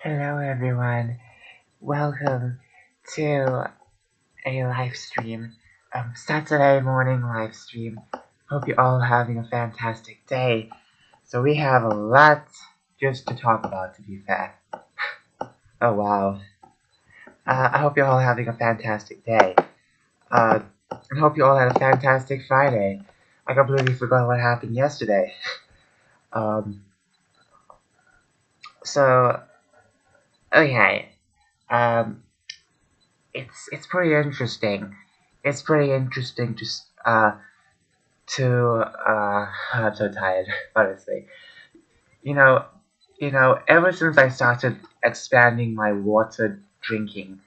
Hello everyone, welcome to a live stream, Saturday morning live stream. Hope you're all having a fantastic day. So we have a lot just to talk about, to be fair. Oh wow. I hope you're all having a fantastic day. And hope you all had a fantastic Friday. I completely forgot what happened yesterday. Um, so, okay. Um, it's pretty interesting. It's pretty interesting I'm so tired, honestly. You know, ever since I started expanding my water drinking,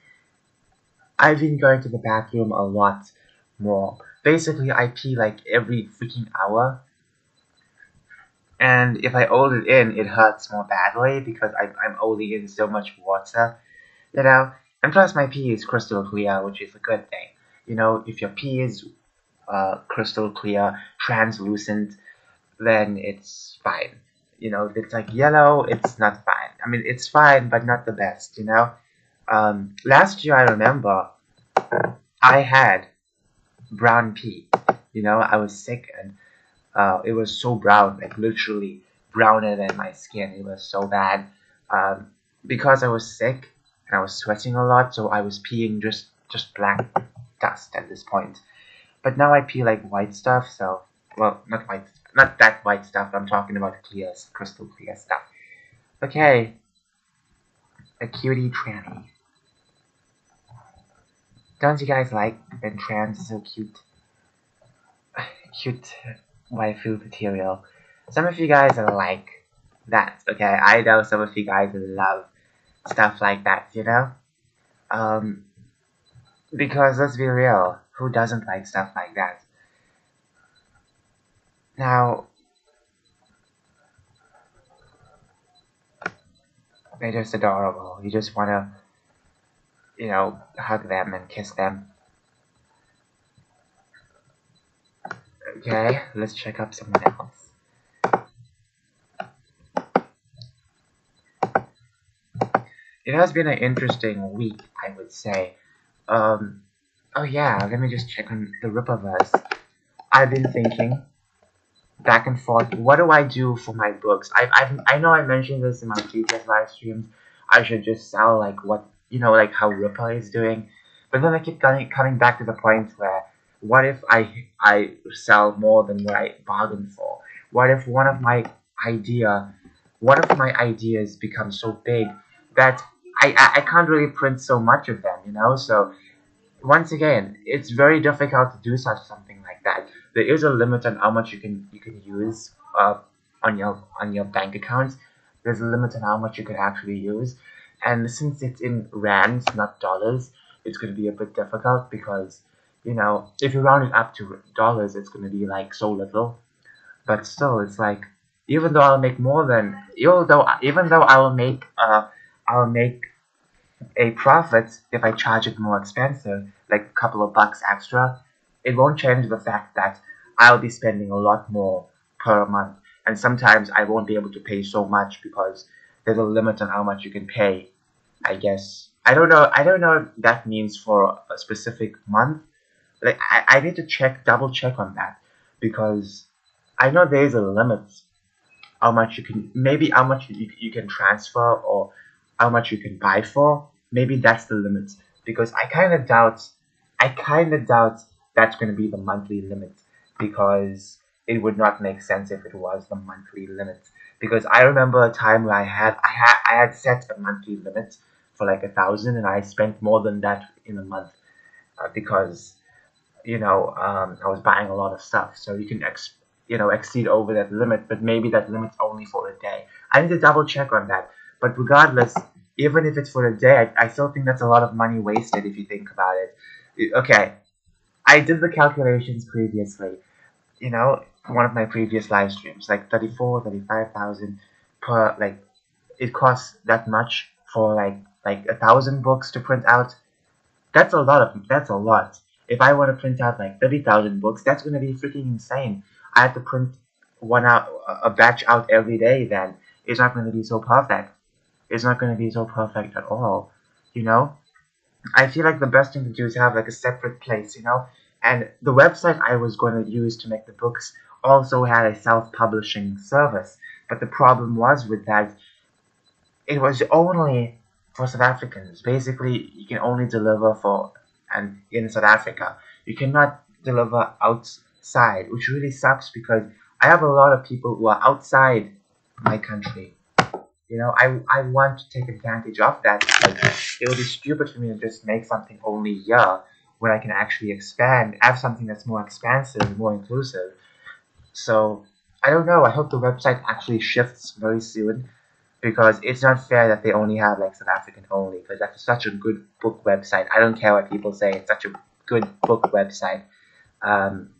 I've been going to the bathroom a lot more. Basically, I pee like every freaking hour, and if I hold it in, it hurts more badly because I'm holding in so much water, you know. And plus, my pee is crystal clear, which is a good thing. If your pee is crystal clear, translucent, then it's fine. If it's like yellow, it's not fine. I mean, it's fine, but not the best. Last year, I remember I had brown pee. I was sick and it was so brown, like literally browner than my skin. It was so bad. Because I was sick and I was sweating a lot, so I was peeing just black dust at this point. But now I pee like white stuff, so well, not that white stuff. I'm talking about clear, crystal clear stuff. Okay, a cutie tranny. Don't you guys like when trans is so cute? Cute waifu material. Some of you guys are like that, okay? I know some of you guys love stuff like that. Um, because let's be real, who doesn't like stuff like that? Now, they're just adorable. You just wanna, hug them and kiss them. Okay, let's check up someone else. It has been an interesting week, I would say. Um, oh yeah, let me just check on the Rippaverse. I've been thinking back and forth. What do I do for my books? I know I mentioned this in my previous live streams. I should just sell like what like how Ripper is doing, but then I keep coming back to the point where what if I sell more than what I bargained for? What if one of my ideas becomes so big that I can't really print so much of them. So once again, it's very difficult to do something like that. There is a limit on how much you can use on your bank accounts. There's a limit on how much you can actually use, and since it's in rands, not dollars, it's going to be a bit difficult because if you round it up to dollars, it's going to be like so little. But still, it's like even though I'll make a profit if I charge it more expensive, like a couple of bucks extra. It won't change the fact that I'll be spending a lot more per month, and sometimes I won't be able to pay so much because there's a limit on how much you can pay. I guess I don't know. I don't know if that means for a specific month. Like I need to double check on that because I know there is a limit how much you can maybe how much you can transfer or how much you can buy for. Maybe that's the limit because I kind of doubt that's going to be the monthly limit because it would not make sense if it was the monthly limit. Because I remember a time where I had set a monthly limit for like 1,000 and I spent more than that in a month because I was buying a lot of stuff. So you can exceed over that limit, but maybe that limit's only for a day. I need to double check on that. But regardless, even if it's for a day, I still think that's a lot of money wasted if you think about it. Okay, I did the calculations previously. One of my previous live streams, like 35,000 per, like, it costs that much for like 1,000 books to print out. That's a lot. If I want to print out like 30,000 books, that's gonna be freaking insane. I have to print a batch out every day. Then it's not gonna be so perfect. is not going to be so perfect at all, you know? I feel like the best thing to do is have like a separate place, And the website I was going to use to make the books also had a self-publishing service. But the problem was with that, it was only for South Africans. Basically, you can only deliver for and in South Africa. You cannot deliver outside, which really sucks because I have a lot of people who are outside my country. I want to take advantage of that because it would be stupid for me to just make something only here when I can actually expand, have something that's more expansive, more inclusive. So I don't know. I hope the website actually shifts very soon because it's not fair that they only have like South African only because that's such a good book website. I don't care what people say. It's such a good book website. Um,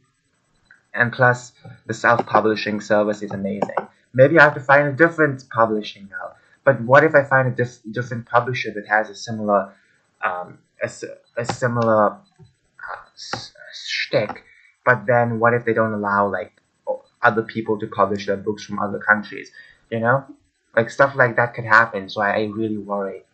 and plus, the self-publishing service is amazing. Maybe I have to find a different publishing now. But what if I find a different publisher that has a similar, um, a similar shtick? But then what if they don't allow like other people to publish their books from other countries? You know, like stuff like that could happen. So I really worry.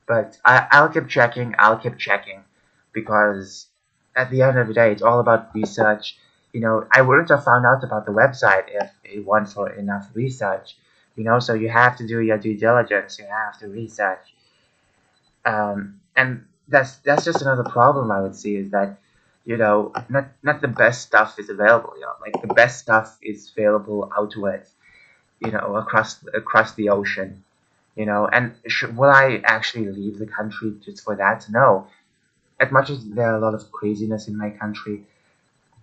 But I'll keep checking. I'll keep checking because at the end of the day, it's all about research. I wouldn't have found out about the website if it weren't for enough research. So you have to do your due diligence. You have to research. And that's just another problem I would see is that, not the best stuff is available. Like the best stuff is available outwards. Across the ocean. And will I actually leave the country just for that? No. As much as there are a lot of craziness in my country,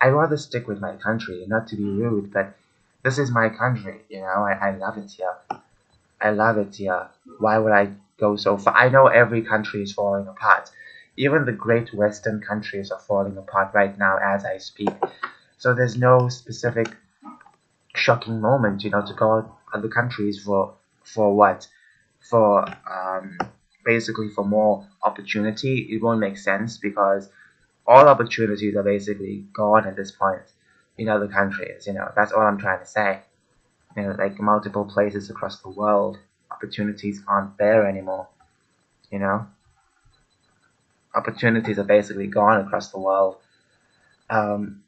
I'd rather stick with my country. Not to be rude, but this is my country. I love it here. I love it here. Why would I go so far? I know every country is falling apart. Even the great Western countries are falling apart right now as I speak. So there's no specific shocking moment, to go out other countries for what? For basically for more opportunity. It won't make sense because all opportunities are basically gone at this point in other countries. That's all I'm trying to say. Like multiple places across the world, opportunities aren't there anymore. You know, opportunities are basically gone across the world. Um,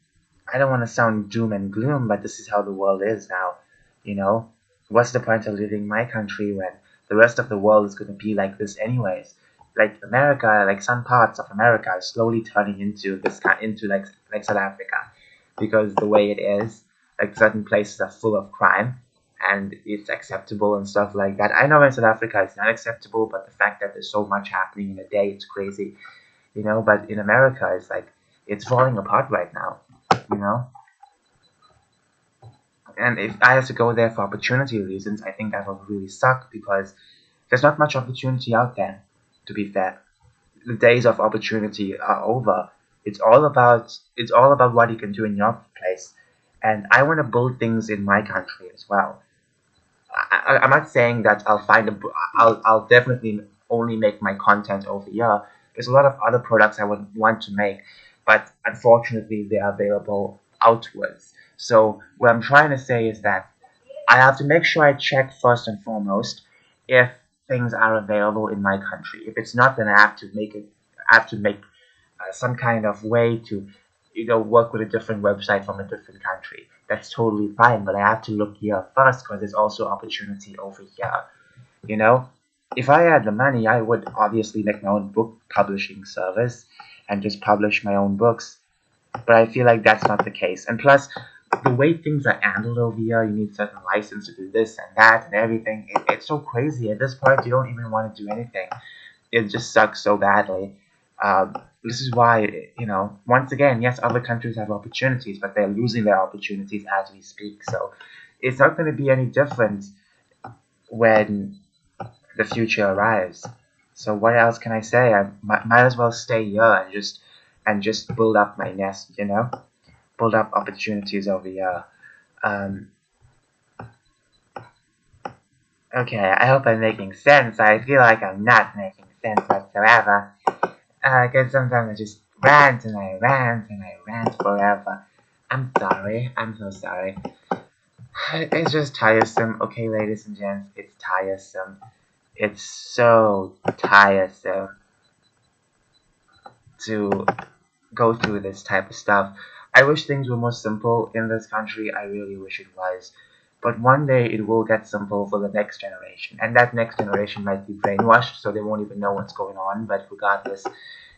I don't want to sound doom and gloom, but this is how the world is now. You know, what's the point of leaving my country when the rest of the world is going to be like this anyways? Like America, like some parts of America, is slowly turning into into like South Africa, because the way it is, like certain places are full of crime, and it's acceptable and stuff like that. I know in South Africa it's not acceptable, but the fact that there's so much happening in a day, it's crazy, But in America, it's like it's falling apart right now, you know. And if I have to go there for opportunity reasons, I think that will really suck because there's not much opportunity out there. To be fair, the days of opportunity are over. It's all about what you can do in your place, and I want to build things in my country as well. I'm not saying that I'll definitely only make my content over here. There's a lot of other products I would want to make, but unfortunately they are available outwards. So what I'm trying to say is that I have to make sure I check first and foremost if things are available in my country. If it's not, then I have to make it. I have to make some kind of way to, work with a different website from a different country. That's totally fine, but I have to look here first because there's also opportunity over here. You know, if I had the money, I would obviously make my own book publishing service and just publish my own books. But I feel like that's not the case. And plus, the way things are handled over here, you need certain license to do this and that and everything. It's so crazy. At this point, you don't even want to do anything. It just sucks so badly. This is why, once again, yes, other countries have opportunities, but they're losing their opportunities as we speak. So it's not going to be any different when the future arrives. So what else can I say? I might as well stay here and just build up my nest, build up opportunities over here. Um, okay, I hope I'm making sense. I feel like I'm not making sense whatsoever. Because sometimes I just rant and I rant and I rant forever. I'm sorry. I'm so sorry. It's just tiresome. Okay, ladies and gents, it's tiresome. It's so tiresome to go through this type of stuff. I wish things were more simple in this country. I really wish it was. But one day it will get simple for the next generation. And that next generation might be brainwashed, so they won't even know what's going on. But regardless,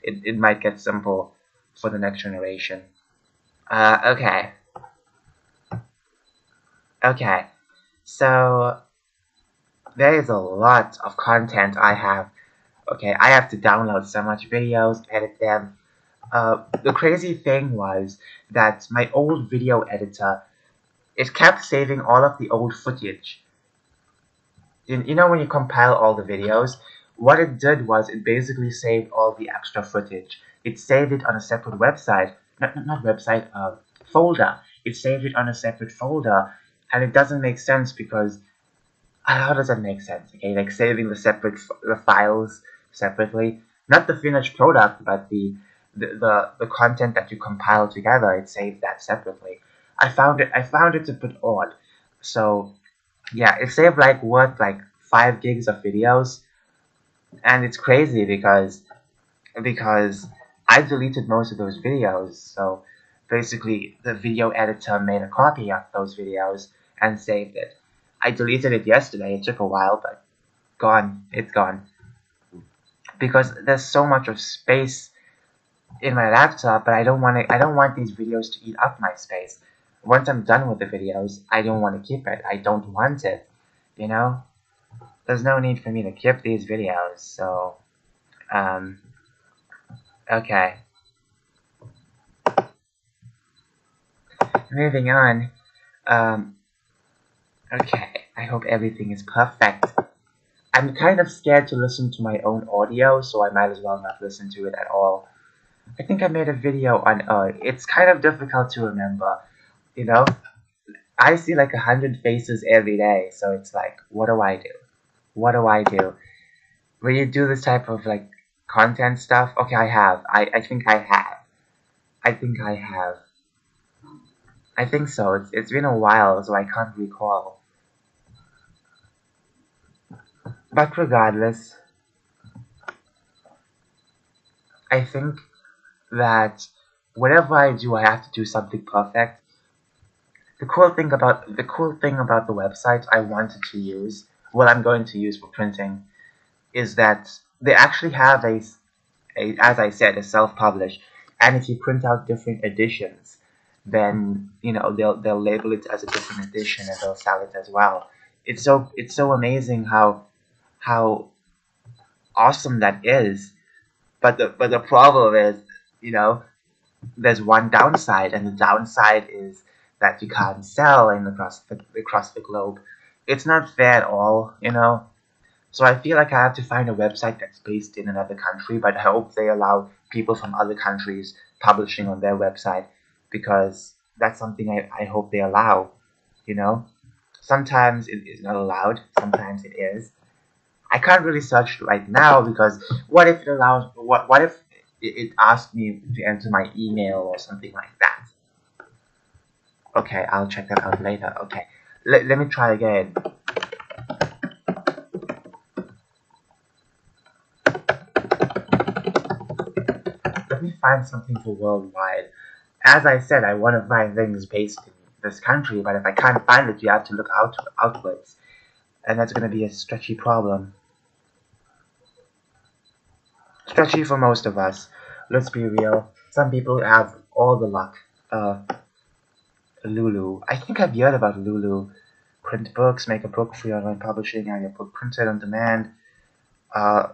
it might get simple for the next generation. Okay. Okay. So, there is a lot of content I have. Okay, I have to download so much videos, edit them. The crazy thing was that my old video editor, it kept saving all of the old footage. You know when you compile all the videos, what it did was it basically saved all the extra footage. It saved it on a separate website, not website, folder. It saved it on a separate folder, and it doesn't make sense because how does that make sense? Okay, like saving the files separately, not the finished product, but the content that you compile together. It saved that separately. I found it a bit odd. So yeah, it saved like what, like 5 gigs of videos, and it's crazy because I deleted most of those videos. So basically, the video editor made a copy of those videos and saved it. I deleted it yesterday. It took a while, but gone. It's gone because there's so much of space in my laptop, but I don't want these videos to eat up my space. Once I'm done with the videos, I don't want to keep it. I don't want it. You know, there's no need for me to keep these videos. So, um, okay. Moving on. Um, okay. I hope everything is perfect. I'm kind of scared to listen to my own audio, so I might as well not listen to it at all. I think I made a video on it's kind of difficult to remember, you know? I see like 100 faces every day, so it's like, what do I do? What do I do? When you do this type of like content stuff, okay, I have. I think I have. I think I have. I think so. It's been a while, so I can't recall. But regardless, I think that whatever I do, I have to do something perfect. The cool thing about the website I wanted to use, well, I'm going to use for printing, is that they actually have as I said, a self-publish, and if you print out different editions, then they'll label it as a different edition and they'll sell it as well. It's so amazing how awesome that is. But the problem is, you know, there's one downside, and the downside is that you can't sell in across the globe. It's not fair at all, you know. So I feel like I have to find a website that's based in another country, but I hope they allow people from other countries publishing on their website because that's something I hope they allow, you know. Sometimes it is not allowed, sometimes it is. I can't really search right now because what if it allows, what if it asks me to enter my email or something like that? Okay, I'll check that out later. Okay, let me try again. Let me find something for worldwide. As I said, I want to find things based in this country, but if I can't find it, you have to look outwards, and that's going to be a stretchy problem. Stretchy for most of us. Let's be real. Some people have all the luck. Lulu. I think I've heard about Lulu. Print books, make a book for your online publishing, have your book printed on demand. Uh,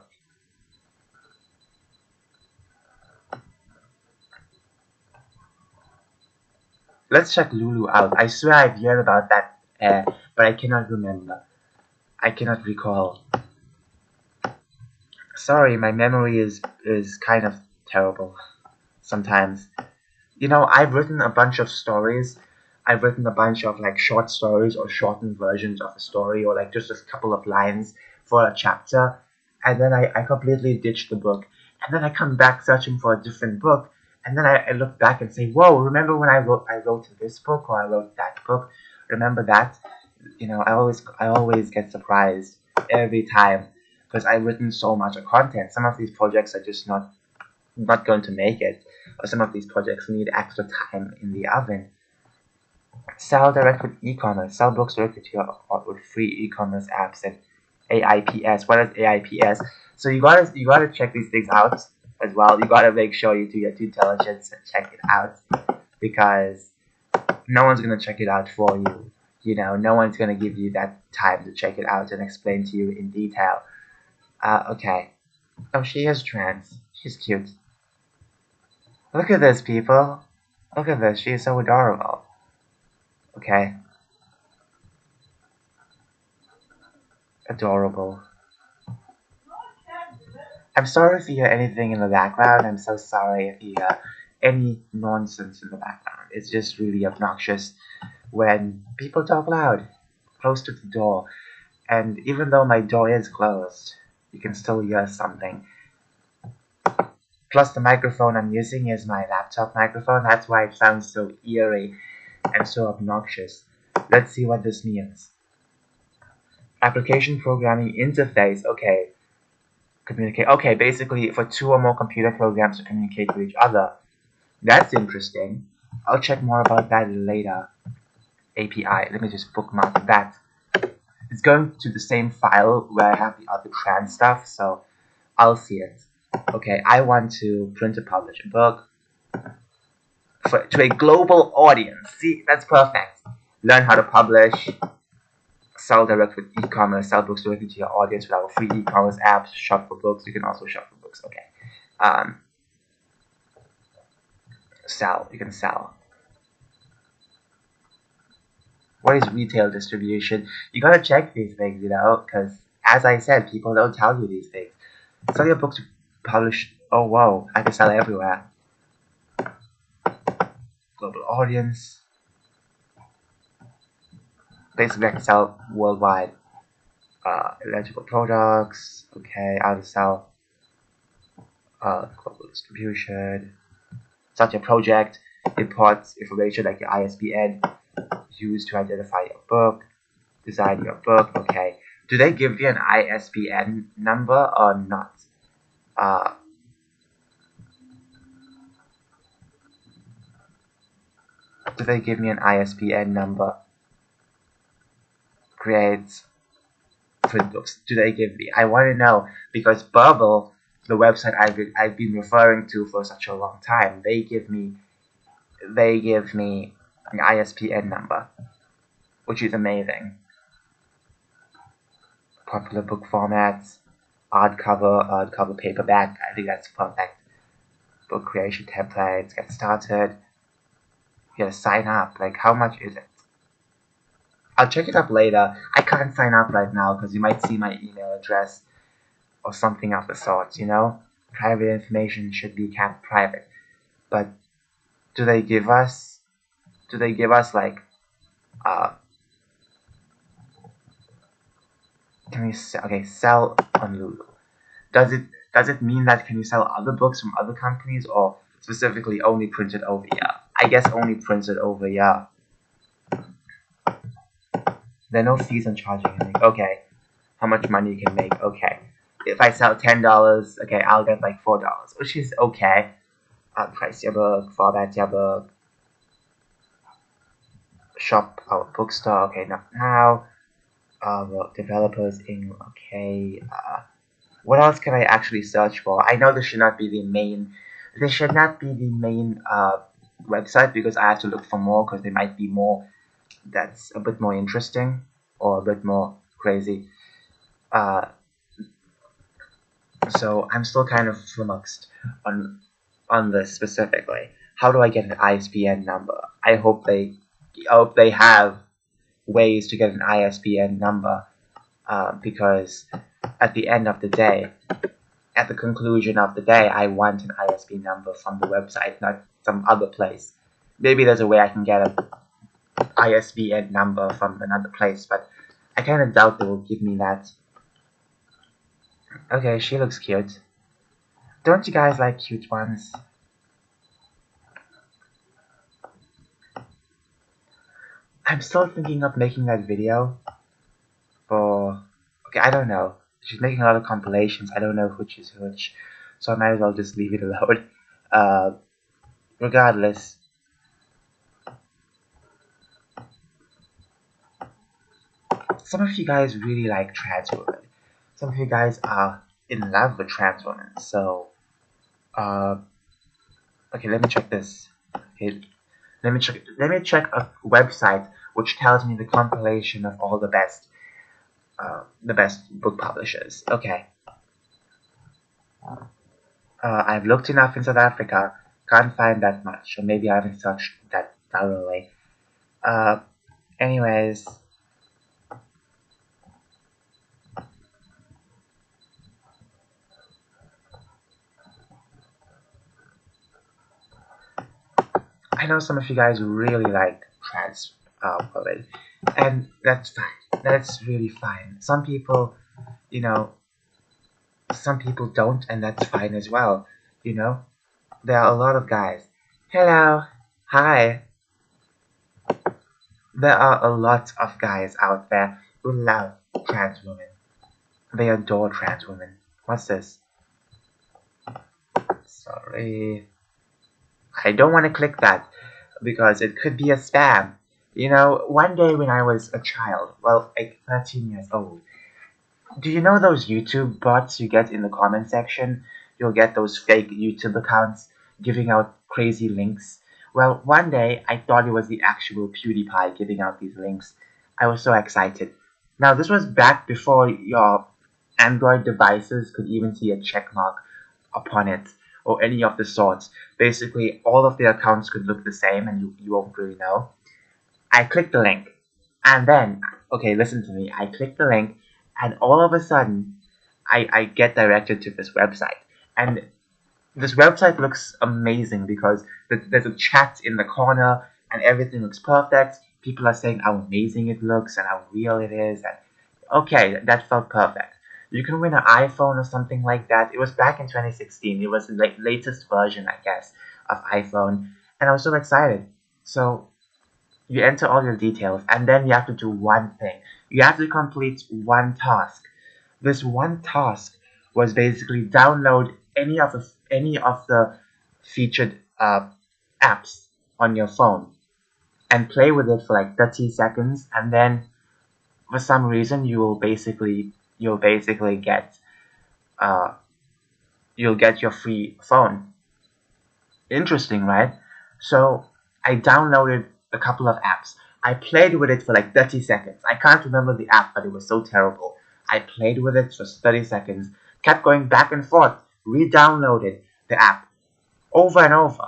let's check Lulu out. I swear I've heard about that, but I cannot remember. I cannot recall. Sorry, my memory is kind of terrible sometimes. You know, I've written a bunch of stories. I've written a bunch of like short stories or shortened versions of a story or like just a couple of lines for a chapter. And then I completely ditch the book. And then I come back searching for a different book. And then I look back and say, whoa, remember when I wrote this book or I wrote that book? Remember that? You know, I always get surprised every time. because I've written so much of content. Some of these projects are just not going to make it, or some of these projects need extra time in the oven. Sell direct with e-commerce. Sell books directly to your with free e-commerce apps and AIPS. What is AIPS? So you gotta check these things out as well. You gotta make sure you do your due diligence and check it out, because no one's gonna check it out for you. You know, no one's gonna give you that time to check it out and explain to you in detail. Okay. Oh, she is trans. She's cute. Look at this, people. Look at this. She is so adorable. Okay. Adorable. I'm sorry if you hear anything in the background. I'm so sorry if you hear any nonsense in the background. It's just really obnoxious when people talk loud, close to the door. And even though my door is closed, you can still hear something. Plus the microphone I'm using is my laptop microphone. That's why it sounds so eerie and so obnoxious. Let's see what this means. Application programming interface. Okay. Communicate. Okay, basically for two or more computer programs to communicate with each other. That's interesting. I'll check more about that later. API. Let me just bookmark that. It's going to the same file where I have the other trans stuff, so I'll see it. Okay, I want to print and publish a book to a global audience. See, that's perfect. Learn how to publish, sell direct with e-commerce, sell books directly to your audience with our free e-commerce apps, shop for books. You can also shop for books. Okay. Sell. You can sell. What is retail distribution? You gotta check these things, you know, because as I said, people don't tell you these things. Sell your books to publish. Oh, whoa, I can sell everywhere. Global audience. Basically, I can sell worldwide. Eligible products. Okay, how to sell. Global distribution. Start your project. Import information like your ISBN. Used to identify your book. Design your book. Okay. Do they give you an ISBN number or not? Do they give me an ISBN number? Create print books. Do they give me? I want to know, because Bubble, the website I've been referring to for such a long time, they give me an ISBN number, which is amazing. Popular book formats, hardcover paperback. I think that's perfect. Book creation templates. Get started. You gotta sign up. Like, how much is it? I'll check it up later. I can't sign up right now because you might see my email address or something of the sort, you know? Private information should be kept private. But do they give us like can we sell, okay, sell on Lulu? Does it mean that can you sell other books from other companies, or specifically only printed over here? I guess only printed over here. There are no fees on charging anything. Okay. How much money you can make? Okay. If I sell $10, okay, I'll get like $4, which is okay. Price your book, format your book. Shop our bookstore. Okay, not now. Developers in. Okay. What else can I actually search for? I know this should not be the main. This should not be the main website, because I have to look for more, because there might be more that's a bit more interesting or a bit more crazy. So I'm still kind of flummoxed on this specifically. How do I get an ISBN number? I hope they have ways to get an ISBN number, because at the end of the day, at the conclusion of the day, I want an ISBN number from the website, not some other place. Maybe there's a way I can get an ISBN number from another place, but I kind of doubt they will give me that. Okay, she looks cute. Don't you guys like cute ones? I'm still thinking of making that video for... Okay, I don't know. she's making a lot of compilations. I don't know which is which, so I might as well just leave it alone. Uh, Regardless, some of you guys really like trans women. Some of you guys are in love with trans women. So, uh, okay, let me check this. Okay, Let me check a website which tells me the compilation of all the best book publishers. Okay, I've looked enough in South Africa. Can't find that much, or maybe I haven't searched that thoroughly. Uh, Anyways, I know some of you guys really like trans women, and that's fine. That's really fine. Some people, you know, some people don't, and that's fine as well. You know, there are a lot of guys. Hello, hi. There are a lot of guys out there who love trans women. They adore trans women. What's this? Sorry. I don't want to click that because it could be a spam. You know, one day when I was a child, well, like 13 years old, do you know those YouTube bots you get in the comment section? You'll get those fake YouTube accounts giving out crazy links. Well, one day I thought it was the actual PewDiePie giving out these links. I was so excited. Now, this was back before your Android devices could even see a check mark upon it or any of the sorts. Basically, all of the accounts could look the same and you won't really know. I clicked the link and then, okay, listen to me. I clicked the link and all of a sudden, I get directed to this website. And this website looks amazing because there's a chat in the corner and everything looks perfect. People are saying how amazing it looks and how real it is. And okay, that felt perfect. You can win an iPhone or something like that. It was back in 2016. It was the latest version, I guess, of iPhone. And I was so excited. So you enter all your details and then you have to do one thing. You have to complete one task. This one task was basically download any of the featured apps on your phone and play with it for like 30 seconds, and then for some reason you'll basically get uh, you'll get your free phone. Interesting, right? So I downloaded a couple of apps. I played with it for like 30 seconds. I can't remember the app, but it was so terrible. I played with it for 30 seconds, kept going back and forth, re-downloaded the app over and over.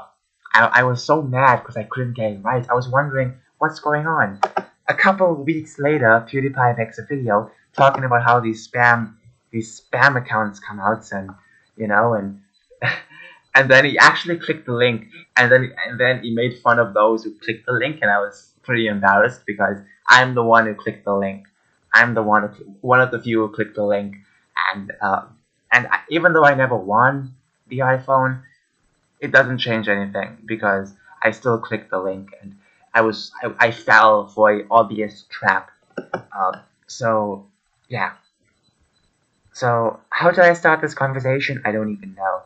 I was so mad because I couldn't get it right. I was wondering what's going on. A couple of weeks later, PewDiePie makes a video talking about how these spam accounts come out and you know and and then he actually clicked the link and then he made fun of those who clicked the link, and I was pretty embarrassed because I'm the one who clicked the link. I'm the one of the few who clicked the link, and even though I never won the iPhone, it doesn't change anything because I still clicked the link and I fell for an obvious trap. So yeah. So how did I start this conversation? I don't even know.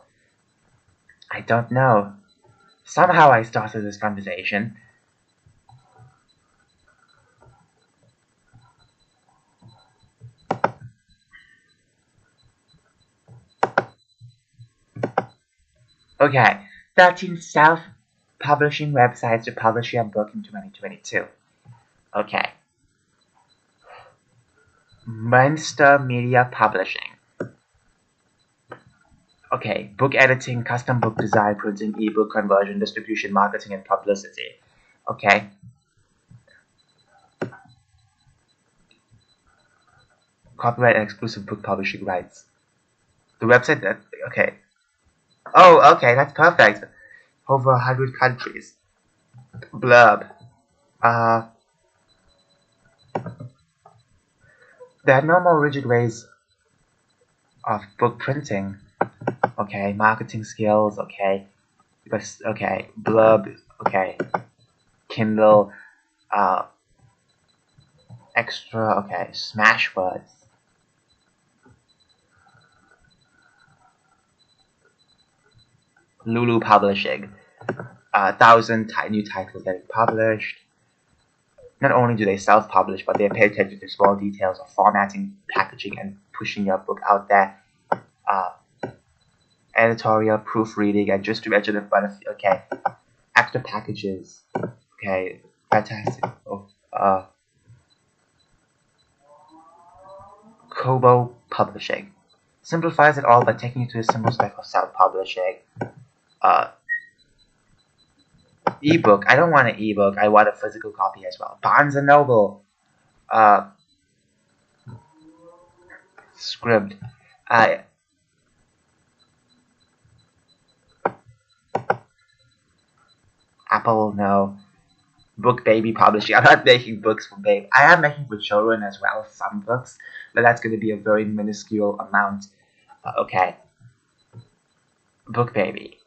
I don't know. Somehow I started this conversation. Okay, 13 self-publishing websites to publish your book in 2022. Okay. Monster Media Publishing. Okay, book editing, custom book design, printing, ebook conversion, distribution, marketing, and publicity. Okay. Copyright and exclusive book publishing rights. The website that, okay. Oh, okay, that's perfect. Over 100 countries. Blurb. Uh, there are no more rigid ways of book printing. Okay, marketing skills, okay. Because, okay, blurb, okay. Kindle, extra, okay, smash words. Lulu Publishing. 1,000 new titles getting published. Not only do they self-publish, but they pay attention to small details of formatting, packaging, and pushing your book out there. Editorial, proofreading, and just to mention the benefit. Okay, active packages. Okay, fantastic. Kobo Publishing simplifies it all by taking you to a simple step of self-publishing. Ebook. I don't want an ebook. I want a physical copy as well. Barnes and Noble. Scribd. Apple, no. Book Baby Publishing. I'm not making books for baby. I am making for children as well, some books, but that's going to be a very minuscule amount. Okay. Book Baby.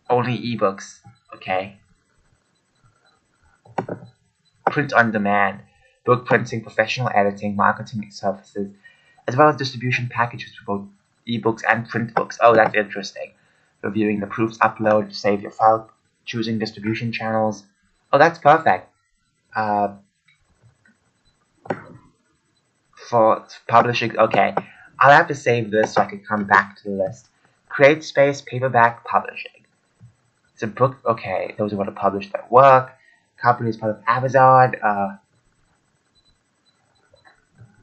Only ebooks. Okay. Print on demand. Book printing, professional editing, marketing services, as well as distribution packages for both ebooks and print books. Oh, that's interesting. Reviewing the proofs upload, save your file, choosing distribution channels. Oh, that's perfect. For publishing, okay. I'll have to save this so I can come back to the list. Create space, paperback, publishing. It's a book, okay. Those who want to publish their work. Company is part of Amazon.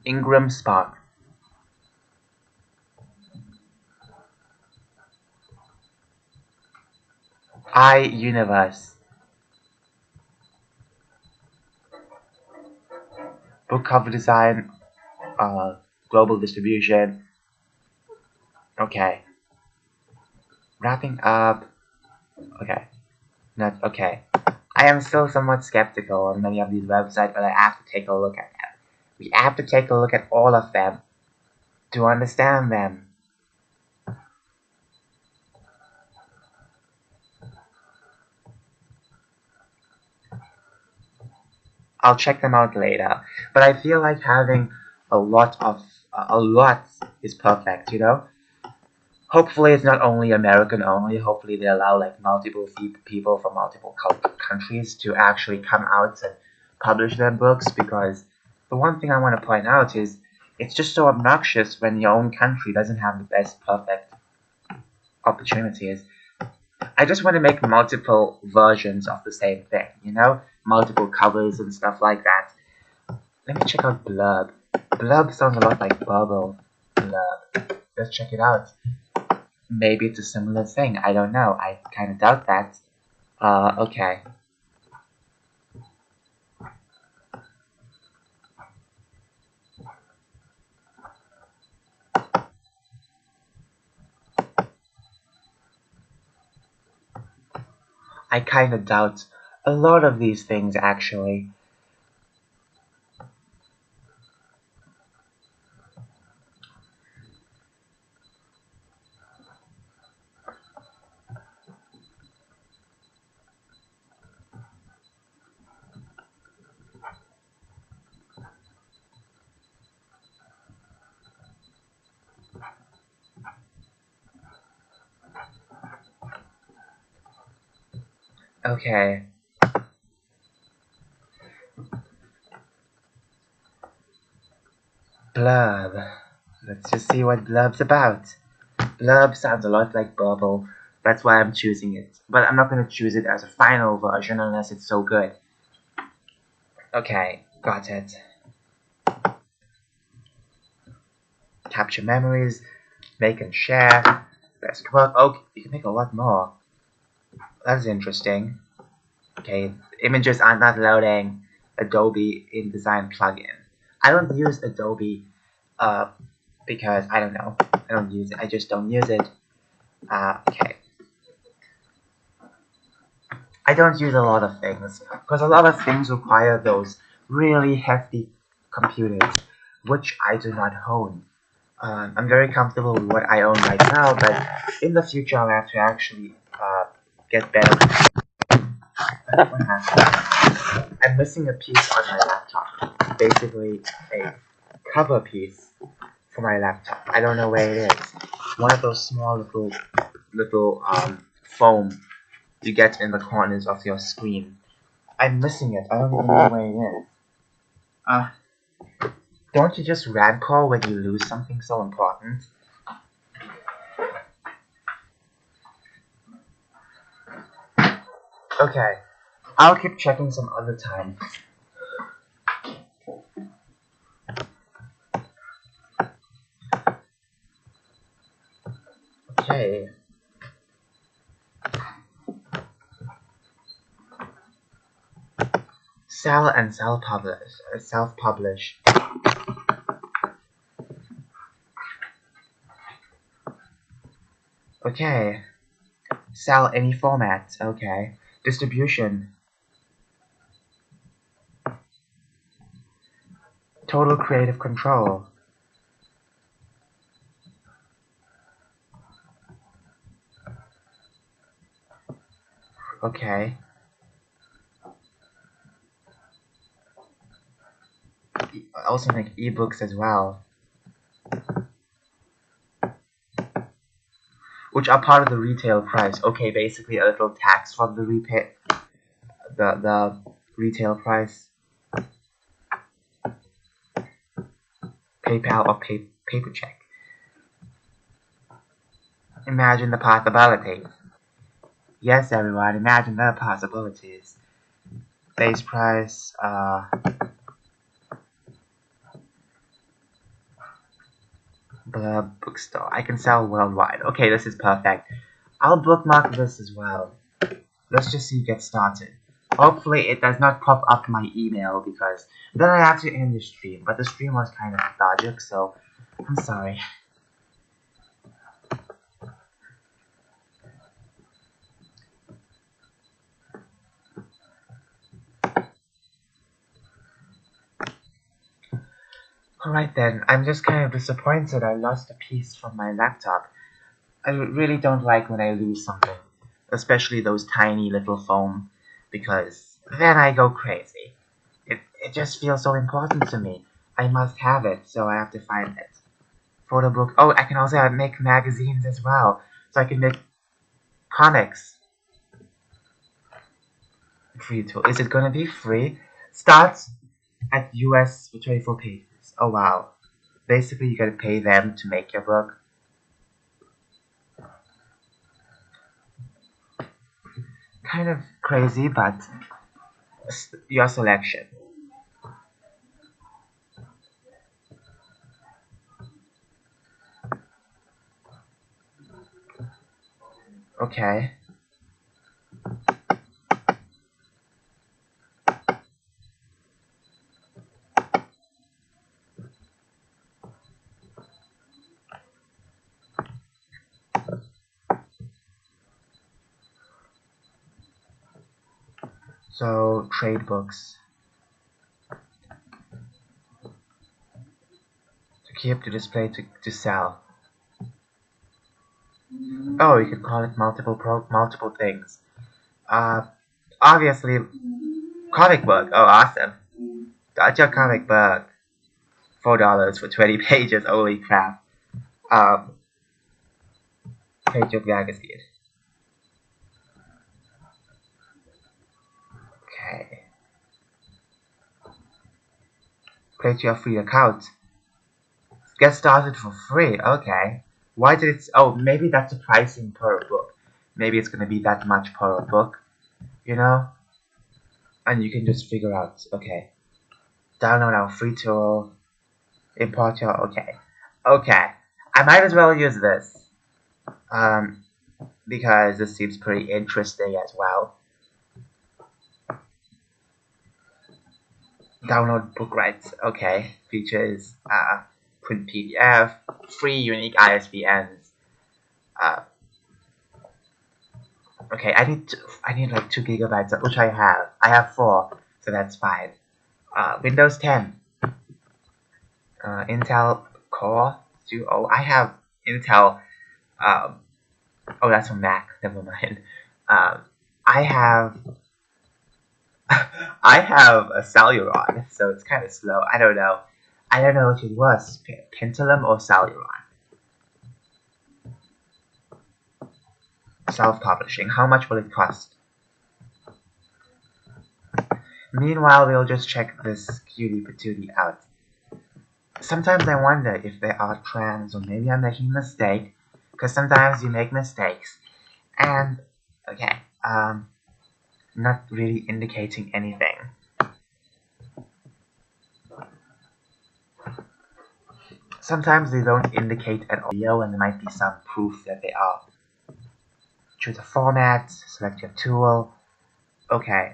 Ingram Spark. iUniverse. Book cover design. Global distribution. Okay. Wrapping up. Okay. Not okay. I am still somewhat skeptical on many of these websites, but I have to take a look at them. We have to take a look at all of them to understand them. I'll check them out later, but I feel like having a lot is perfect, you know? Hopefully it's not only American only, hopefully they allow like multiple people from multiple countries to actually come out and publish their books, because the one thing I want to point out is it's just so obnoxious when your own country doesn't have the best perfect opportunities. I just want to make multiple versions of the same thing, you know? Multiple covers and stuff like that. Let me check out Blurb. Blurb sounds a lot like Bubble. Blurb. Let's check it out. Maybe it's a similar thing. I don't know. I kind of doubt that. Okay. I kind of doubt a lot of these things, actually. Okay. Blurb. Let's just see what Blurb's about. Blurb sounds a lot like Bubble. That's why I'm choosing it. But I'm not going to choose it as a final version unless it's so good. Okay, got it. Capture memories, make and share. Best work. Oh, you can make a lot more. That's interesting. Okay, images are not loading. Adobe InDesign plugin. I don't use Adobe because I don't know. I don't use it. I just don't use it. Okay. I don't use a lot of things because a lot of things require those really hefty computers, which I do not own. I'm very comfortable with what I own right now, but in the future I'll have to actually get better. What happened? I'm missing a piece on my laptop. Basically, a cover piece for my laptop. I don't know where it is. One of those small little foam you get in the corners of your screen. I'm missing it. I don't even know where it is. Don't you just rancor when you lose something so important? Okay, I'll keep checking some other time. Okay. Sell and self-publish. Self-publish. Okay. Sell any format. Okay. Distribution. Total creative control. Okay. I also make ebooks as well, which are part of the retail price. Okay, basically a little tax from the retail price. PayPal or paper check. Imagine the possibilities. Yes, everyone, imagine the possibilities. Base price, the bookstore. I can sell worldwide. Okay, this is perfect. I'll bookmark this as well. Let's just see get started. Hopefully it does not pop up my email because then I have to end the stream. But the stream was kind of lethargic, so I'm sorry. Alright then, I'm just kind of disappointed I lost a piece from my laptop. I really don't like when I lose something, especially those tiny little foam, because then I go crazy. It just feels so important to me. I must have it, so I have to find it. Photo book. Oh, I can also make magazines as well, so I can make comics. Free tool. Is it gonna be free? Starts at US for 24 pages. Oh wow. Basically, you gotta pay them to make your book. Kind of crazy, but your selection. Okay. So, trade books. To keep, to display, to sell. Oh, you can call it multiple things. Obviously, comic book. Oh, awesome. Got your comic book. $4 for 20 pages. Holy crap. Page of magazine. Okay. Create your free account. Get started for free. Okay. Why did it? Oh, maybe that's the pricing per book. Maybe it's gonna be that much per book. You know? And you can just figure out. Okay. Download our free tool. Import your. Okay. Okay. I might as well use this. Because this seems pretty interesting as well. Download book rights. Okay. Features. Print PDF. Free unique ISBNs. Okay, I need like 2 gigabytes, which I have. I have 4, so that's fine. Windows 10. Intel Core 2. Oh, I have Intel. Oh, that's a Mac. Never mind. I have I have a Celeron, so it's kind of slow. I don't know. I don't know if it was Pentium or Celeron. self-publishing. How much will it cost? Meanwhile, we'll just check this cutie patootie out. Sometimes I wonder if they are trans, or maybe I'm making a mistake, because sometimes you make mistakes. And, okay, not really indicating anything. Sometimes they don't indicate at all, and there might be some proof that they are. Choose a format, select your tool. Okay.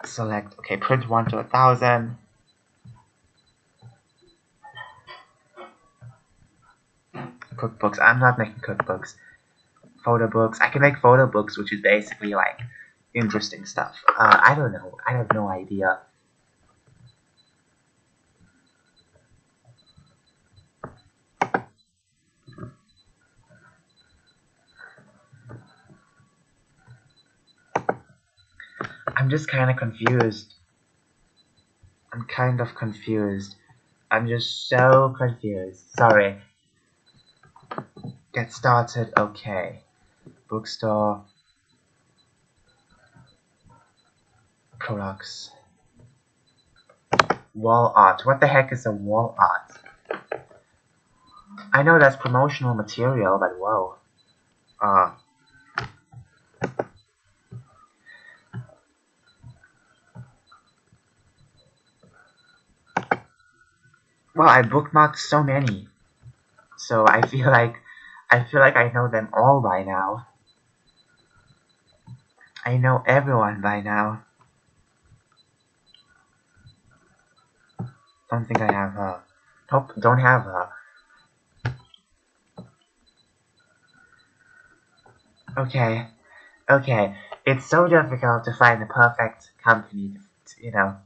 Select, okay, print 1 to 1000. Cookbooks, I'm not making cookbooks. Photo books, I can make photo books, which is basically like interesting stuff. I don't know, I have no idea. I'm just kind of confused. I'm kind of confused. I'm just so confused. Sorry. Get started, okay. Bookstore. Products. Wall art. What the heck is a wall art? I know that's promotional material, but whoa. Well, I bookmarked so many. So I feel like I know them all by now. I know everyone by now. Don't think I have her. Nope, don't have her. Okay. Okay. It's so difficult to find the perfect company, you know.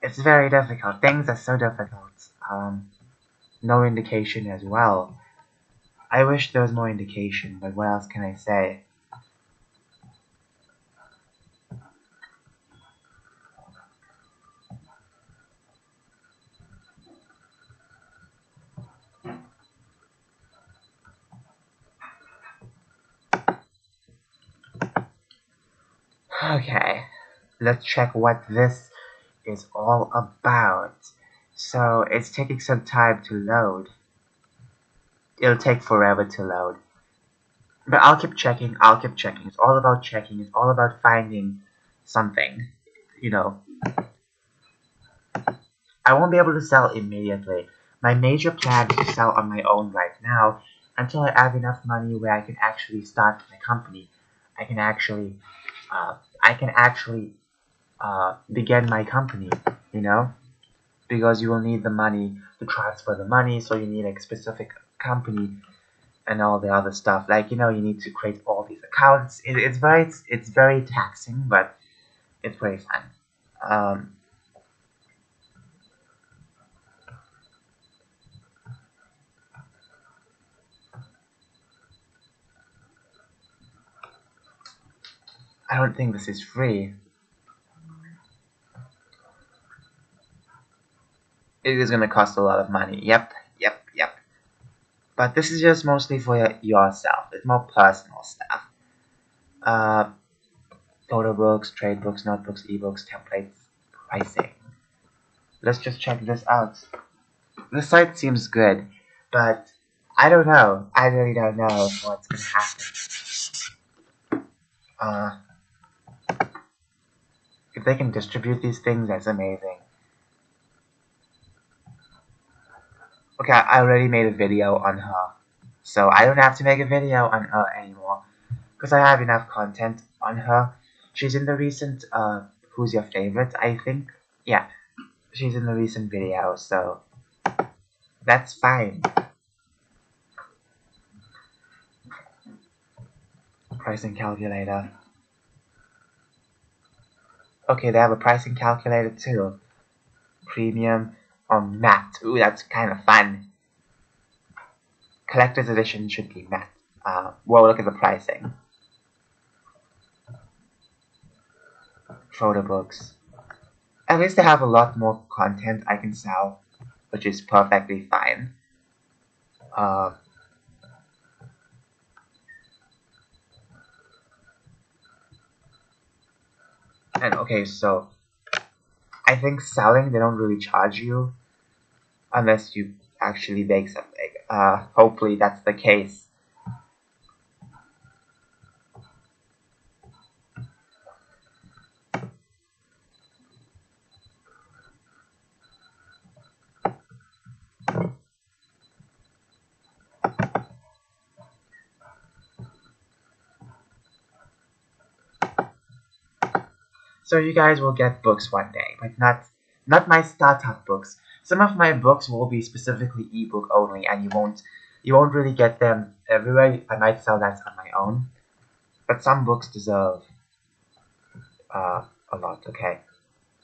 It's very difficult. Things are so difficult. No indication as well. I wish there was more indication, but what else can I say? Okay, let's check what this is all about. So it's taking some time to load. It'll take forever to load. But I'll keep checking, It's all about checking, it's all about finding something, you know. I won't be able to sell immediately. My major plan is to sell on my own right now until I have enough money where I can actually start my company. I can actually begin my company, you know, because you will need the money to transfer the money, so you need a specific company and all the other stuff. Like, you know, you need to create all these accounts. It's very taxing, but it's very fun. I don't think this is free. It is gonna cost a lot of money. Yep. But this is just mostly for yourself. It's more personal stuff. Uh, Photo books, trade books, notebooks, ebooks, templates, pricing. Let's just check this out. The site seems good, but I don't know. I really don't know what's gonna happen. If they can distribute these things, that's amazing. Okay, I already made a video on her, so I don't have to make a video on her anymore, because I have enough content on her. She's in the recent, Who's Your Favorite, I think? Yeah, she's in the recent video, so that's fine. Pricing calculator. Okay, they have a pricing calculator too. Premium or matte. Ooh, that's kind of fun. Collector's edition should be matte. Well, look at the pricing. Photo books. At least they have a lot more content I can sell, which is perfectly fine. And okay, so I think selling, they don't really charge you unless you actually make something. Hopefully that's the case. So you guys will get books one day, but not my startup books. Some of my books will be specifically ebook only, and you won't really get them everywhere. I might sell that on my own, but some books deserve a lot. Okay,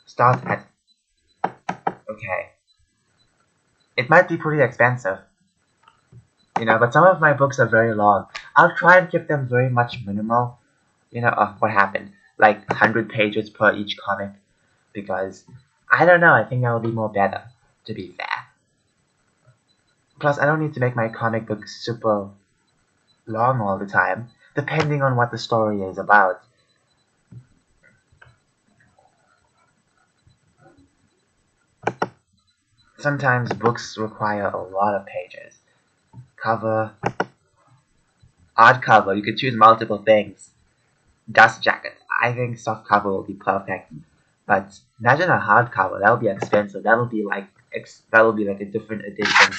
start at okay. It might be pretty expensive, but some of my books are very long. I'll try and keep them very much minimal. What happened? Like 100 pages per each comic, because I don't know. I think that will be more better, to be fair. Plus, I don't need to make my comic books super long all the time, depending on what the story is about. Sometimes books require a lot of pages. Cover, art cover, you could choose multiple things. Dust jacket, I think soft cover will be perfect. But imagine a hardcover, that'll be expensive. That'll be like a different edition,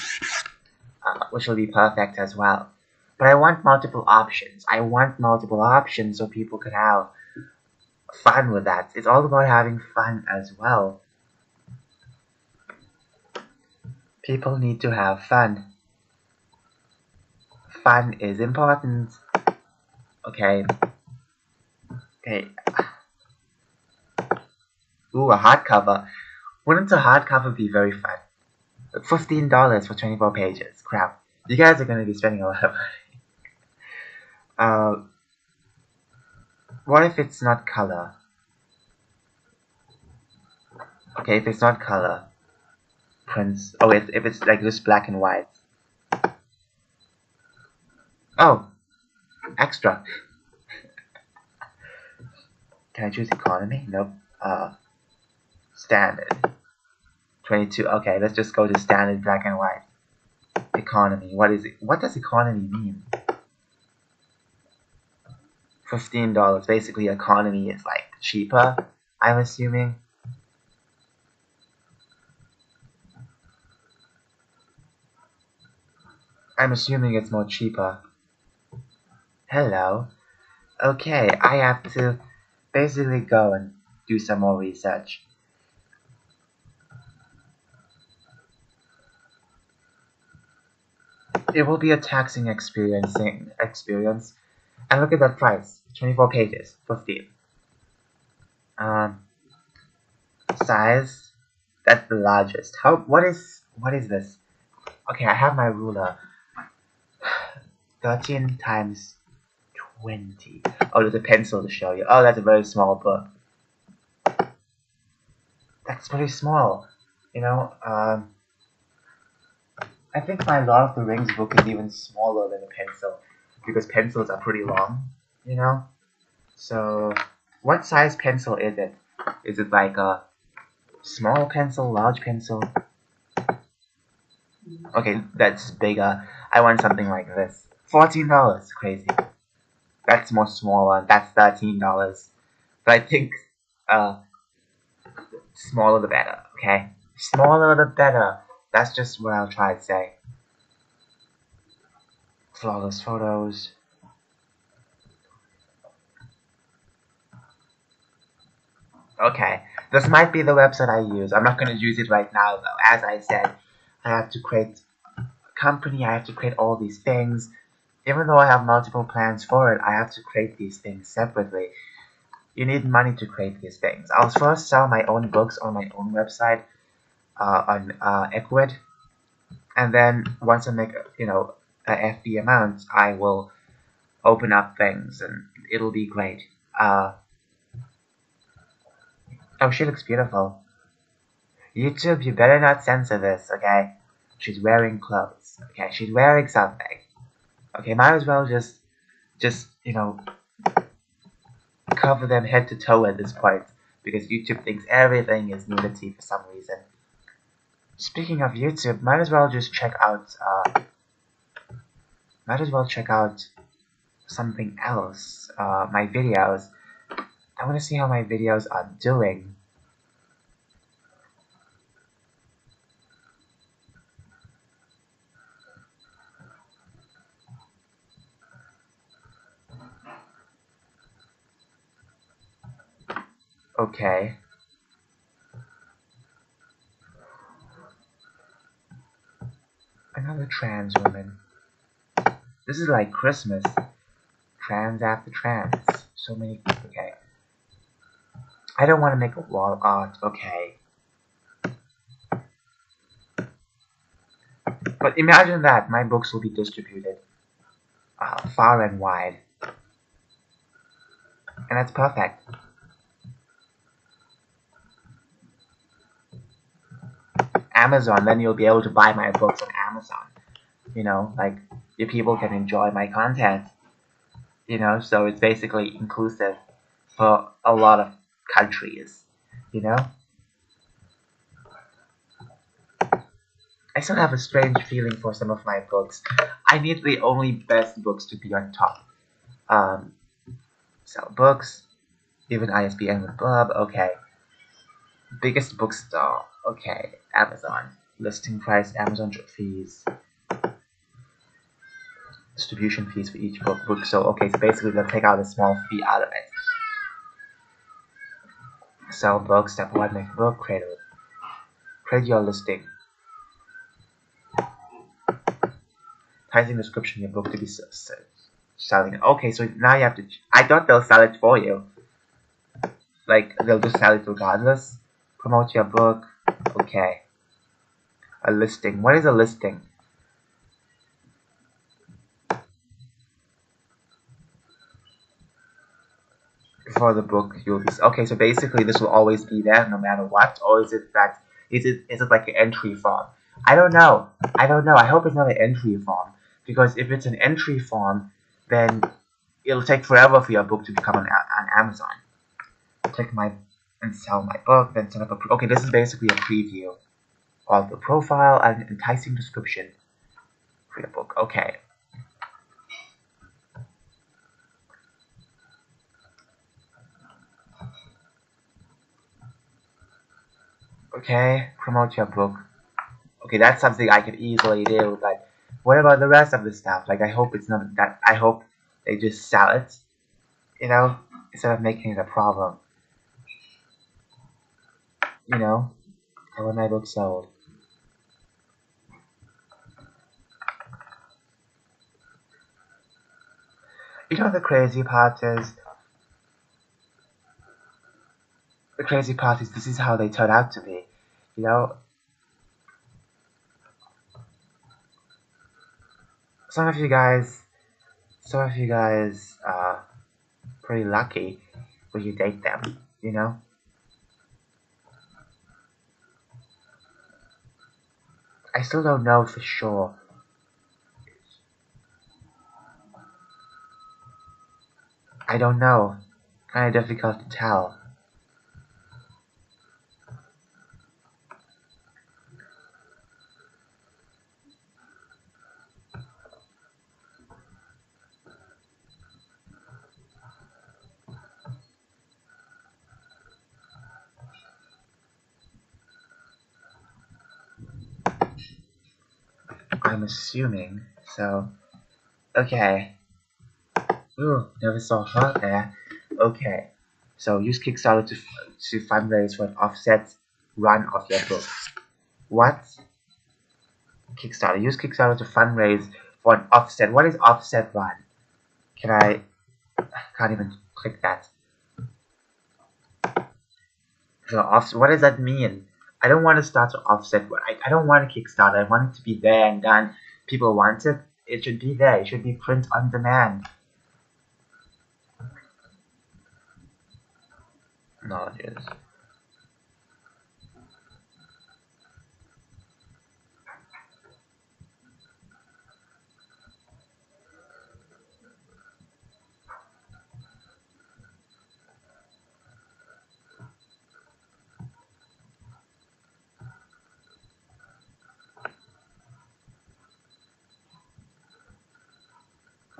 which will be perfect as well. But I want multiple options. I want multiple options so people could have fun with that. It's all about having fun as well. People need to have fun. Fun is important. Okay. Okay. Ooh, a hardcover. Wouldn't a hardcover be very fun? $15 for 24 pages. Crap. You guys are gonna be spending a lot of money. What if it's not color? Okay, if it's not color. Prints. Oh, if it's like just black and white. Oh, extra. Can I choose economy? Nope. Standard. 22. Okay, let's just go to standard black and white. Economy. What is it? What does economy mean? $15. Basically, economy is like cheaper, I'm assuming. I'm assuming it's more cheaper. Hello. Okay, I have to basically go and do some more research. It will be a taxing experience. And look at that price. 24 pages. 15. Size. That's the largest. What is this? Okay, I have my ruler. 13 times 20. Oh, there's a pencil to show you. Oh, that's a very small book. That's very small. I think my Lord of the Rings book is even smaller than a pencil, because pencils are pretty long, So, what size pencil is it? Is it like a small pencil, large pencil? Okay, that's bigger. I want something like this. $14, crazy. That's more smaller. That's $13. But I think, smaller the better. Okay, smaller the better. That's just what I'll try to say. Flawless photos. Okay, this might be the website I use. I'm not going to use it right now though. As I said, I have to create a company, I have to create all these things. Even though I have multiple plans for it, I have to create these things separately. You need money to create these things. I'll first sell my own books on my own website, on Equid. And then once I make, a FB amount, I will open up things and it'll be great. Oh, she looks beautiful. YouTube, you better not censor this, okay? She's wearing clothes. Okay, she's wearing something. Okay, might as well just cover them head to toe at this point. because YouTube thinks everything is nudity for some reason. Speaking of YouTube, might as well just check out something else. My videos. I want to see how my videos are doing. Okay. Another trans woman. This is like Christmas. Trans after trans. So many. Okay. I don't want to make a wall art. Okay. But imagine that my books will be distributed far and wide. And that's perfect. Amazon, then you'll be able to buy my books on Amazon. You know, like your people can enjoy my content. You know, so it's basically inclusive for a lot of countries. You know? I still have a strange feeling for some of my books. I need the only best books to be on top. Sell books, even ISBN with Bob, okay. Biggest bookstore, okay. Amazon. Listing price, Amazon fees, distribution fees for each book. So, okay, so basically they'll take out a small fee out of it. Sell books, step 1, make a book, create your listing. Typing description of your book to be selling. Okay, so now you have to. I thought they'll sell it for you. Like they'll just sell it regardless. Promote your book. Okay. A listing. What is a listing? For the book, you'll be okay. So basically, this will always be there no matter what, or is it that? Is it like an entry form? I don't know. I don't know. I hope it's not an entry form, because if it's an entry form, then it'll take forever for your book to become on Amazon. Click my and sell my book, then set up a. Okay, this is basically a preview of the profile and enticing description for your book. Okay. Okay, promote your book. Okay, that's something I could easily do, but what about the rest of the stuff? Like, I hope it's not that. I hope they just sell it, you know, instead of making it a problem. You know, I want my book sold. You know, the crazy part is. The crazy part is this is how they turn out to be. You know, some of you guys are pretty lucky when you date them, you know? I still don't know for sure. I don't know. Kinda difficult to tell. I'm assuming, so. Okay. Ooh, never saw her there. Okay. So use Kickstarter to fundraise for an offset run of your book. What? Kickstarter. Use Kickstarter to fundraise for an offset. What is offset run? Can I can't even click that. So offset, what does that mean? I don't want to start to offset. I don't want a Kickstarter. I want it to be there and done. People want it. It should be there. It should be print on demand. Knowledges.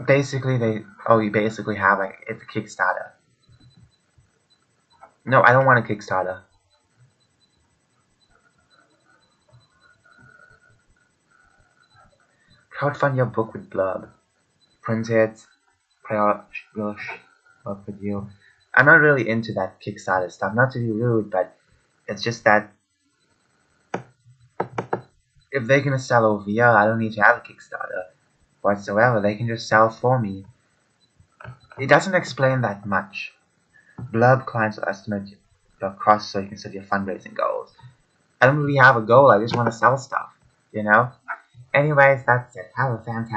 Basically, you basically have like it's a Kickstarter. No, I don't want a Kickstarter. Crowdfund your book with Blurb. Print it. Work with you. I'm not really into that Kickstarter stuff. Not to be rude, but it's just that if they're gonna sell over here, I don't need to have a Kickstarter whatsoever. They can just sell for me. It doesn't explain that much. Blurb clients will estimate your costs so you can set your fundraising goals. I don't really have a goal. I just want to sell stuff. You know. Anyways, that's it. Have a fantastic